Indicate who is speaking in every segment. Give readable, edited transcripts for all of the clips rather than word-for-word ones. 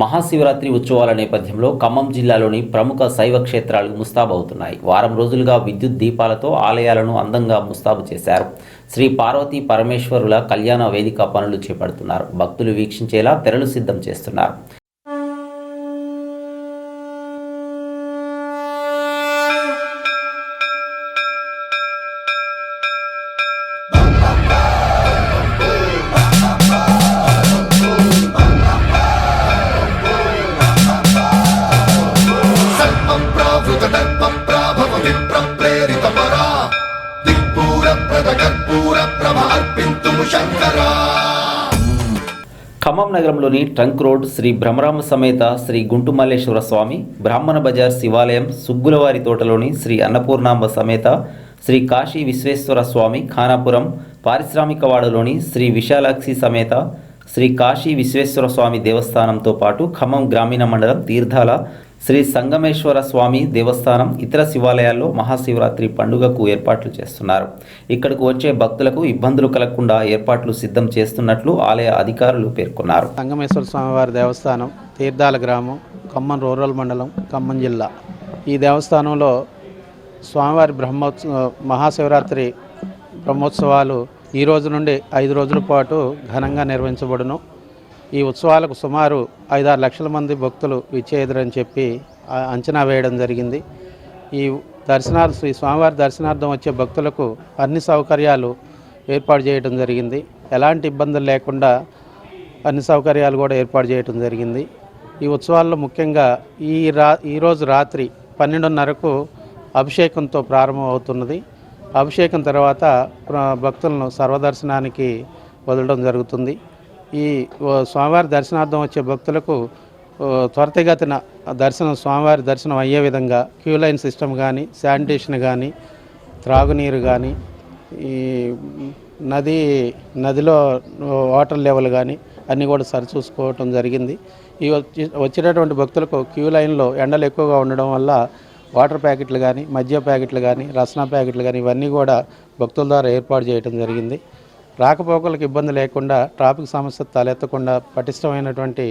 Speaker 1: మహాశివరాత్రి ఉత్సవాల నేపథ్యంలో ఖమ్మం జిల్లాలోని ప్రముఖ శైవ క్షేత్రాలు ముస్తాబవుతున్నాయి. వారం రోజులుగా విద్యుత్ దీపాలతో ఆలయాలను అందంగా ముస్తాబు చేశారు. శ్రీ పార్వతీ పరమేశ్వరుల కళ్యాణ వేదిక పనులు చేపడుతున్నారు. భక్తులు వీక్షించేలా తెరలు సిద్ధం చేస్తున్నారు. ఖమ్మం నగరంలోని ట్రంక్ రోడ్ శ్రీ భ్రమరామ సమేత శ్రీ గుంటుమల్లేశ్వర స్వామి, బ్రాహ్మణ బజార్ శివాలయం, సుగ్గులవారి తోటలోని శ్రీ అన్నపూర్ణాంబ సమేత శ్రీ కాశీ విశ్వేశ్వర స్వామి, ఖానాపురం పారిశ్రామికవాడలోని శ్రీ విశాలాక్షి సమేత శ్రీ కాశీ విశ్వేశ్వర స్వామి దేవస్థానంతో పాటు ఖమ్మం గ్రామీణ మండలం తీర్థాల శ్రీ సంగమేశ్వర స్వామి దేవస్థానం, ఇతర శివాలయాల్లో మహాశివరాత్రి పండుగకు ఏర్పాట్లు చేస్తున్నారు. ఇక్కడకు వచ్చే భక్తులకు ఇబ్బందులు కలగకుండా ఏర్పాట్లు సిద్ధం చేస్తున్నట్లు ఆలయ అధికారులు పేర్కొన్నారు.
Speaker 2: సంగమేశ్వర స్వామివారి దేవస్థానం, తీర్థాల గ్రామం, ఖమ్మం రూరల్ మండలం, ఖమ్మం జిల్లా. ఈ దేవస్థానంలో స్వామివారి మహాశివరాత్రి బ్రహ్మోత్సవాలు ఈ రోజు నుండి 5 రోజుల పాటు ఘనంగా నిర్వహించబడును. ఈ ఉత్సవాలకు సుమారు 5-6 లక్షల మంది భక్తులు విచ్చేయుదురని చెప్పి అంచనా వేయడం జరిగింది. ఈ స్వామివారి దర్శనార్థం వచ్చే భక్తులకు అన్ని సౌకర్యాలు ఏర్పాటు చేయడం జరిగింది. ఎలాంటి ఇబ్బందులు లేకుండా అన్ని సౌకర్యాలు కూడా ఏర్పాటు చేయడం జరిగింది. ఈ ఉత్సవాల్లో ముఖ్యంగా ఈరోజు రాత్రి 12:30కు అభిషేకంతో ప్రారంభమవుతున్నది. అభిషేకం తర్వాత భక్తులను సర్వదర్శనానికి వదలడం జరుగుతుంది. ఈ స్వామివారి దర్శనార్థం వచ్చే భక్తులకు త్వరితగతిన స్వామివారి దర్శనం అయ్యే విధంగా క్యూ లైన్ సిస్టమ్ కానీ, శానిటేషన్ కానీ, త్రాగునీరు కానీ, ఈ నదిలో వాటర్ లెవెల్ కానీ అన్నీ కూడా సరిచూసుకోవటం జరిగింది. ఈ వచ్చేటటువంటి భక్తులకు క్యూ లైన్లో ఎండలు ఎక్కువగా ఉండడం వల్ల వాటర్ ప్యాకెట్లు కానీ, మద్య ప్యాకెట్లు కానీ, రసన ప్యాకెట్లు కానీ ఇవన్నీ కూడా భక్తుల ద్వారా ఏర్పాటు చేయడం జరిగింది. రాకపోకలకు ఇబ్బంది లేకుండా, ట్రాఫిక్ సమస్య తలెత్తకుండా పటిష్టమైనటువంటి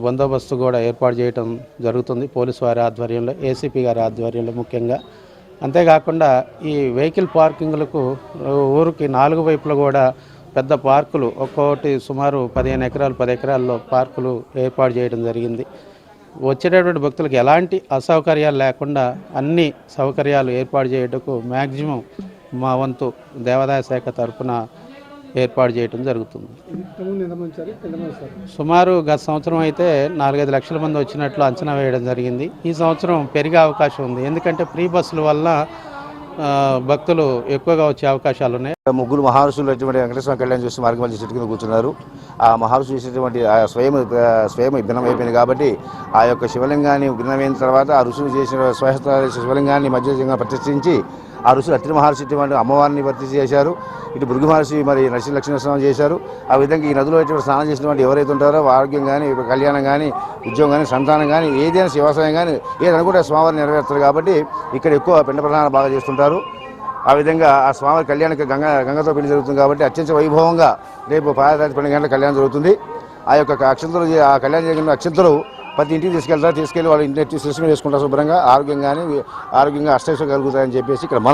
Speaker 2: బందోబస్తు కూడా ఏర్పాటు చేయడం జరుగుతుంది పోలీసు వారి ఆధ్వర్యంలో, ఏసీపీ గారి ఆధ్వర్యంలో ముఖ్యంగా. అంతేకాకుండా ఈ వెహికల్ పార్కింగ్లకు ఊరికి 4 వైపులు కూడా పెద్ద పార్కులు, ఒక్కొక్కటి సుమారు 15 ఎకరాలు 10 ఎకరాల్లో పార్కులు ఏర్పాటు చేయడం జరిగింది. వచ్చేటటువంటి భక్తులకు ఎలాంటి అసౌకర్యాలు లేకుండా అన్ని సౌకర్యాలు ఏర్పాటు చేయటకు మ్యాక్సిమం మా వంతు దేవాదాయ శాఖ తరఫున ఏర్పాటు చేయడం జరుగుతుంది. సుమారు గత సంవత్సరం అయితే 4-5 లక్షల మంది వచ్చినట్లు అంచనా వేయడం జరిగింది. ఈ సంవత్సరం పెరిగే అవకాశం ఉంది. ఎందుకంటే ఫ్రీ బస్సుల వల్ల భక్తులు ఎక్కువగా వచ్చే అవకాశాలు ఉన్నాయి.
Speaker 3: ముగ్గురు మహర్షులు అటువంటి వెంకటేశ్వర కళ్యాణం చూసి మార్గం మధ్య చెట్టు కింద కూర్చున్నారు. ఆ మహర్షులు చేసేటువంటి స్వయం భిన్నమైపోయింది కాబట్టి ఆ యొక్క శివలింగాన్ని భిన్నమైన తర్వాత ఆ ఋషులు చేసిన శివలింగాన్ని మధ్య ప్రతిష్ఠించి ఆ ఋషులు అత్రి మహర్షి అమ్మవారిని ప్రతిష్ఠ చేశారు. ఇటు భృగు మహర్షి మరి లక్ష్మీ స్నానం చేశారు. ఆ విధంగా ఈ నదిలో స్నానం చేసినటువంటి ఎవరైతే ఉంటారో ఆరోగ్యం కానీ, కళ్యాణం కానీ, ఉద్యోగం కానీ, సంతానం కానీ, ఏదైనా శివాసయం కానీ ఏదైనా కూడా స్వామివారిని నెరవేరుస్తారు కాబట్టి ఇక్కడ ఎక్కువ పిండ ప్రధానాలు బాగా చేస్తుంటారు. ఆ విధంగా ఆ స్వామి కళ్యాణానికి గంగతో పెళ్లి జరుగుతుంది కాబట్టి అత్యంత వైభవంగా రేపు 12 గంటల కళ్యాణం జరుగుతుంది. ఆ యొక్క అక్షంతలు, ఆ కళ్యాణం జరిగిన అక్షంతలు ప్రతి ఇంటికి తీసుకెళ్లి వాళ్ళ ఇంటి సిస్టమ్ చేసుకుంటారు. శుభ్రంగా ఆరోగ్యంగా అష్టైశ్వర్యం కలుగుతాయని చెప్పేసి ఇక్కడ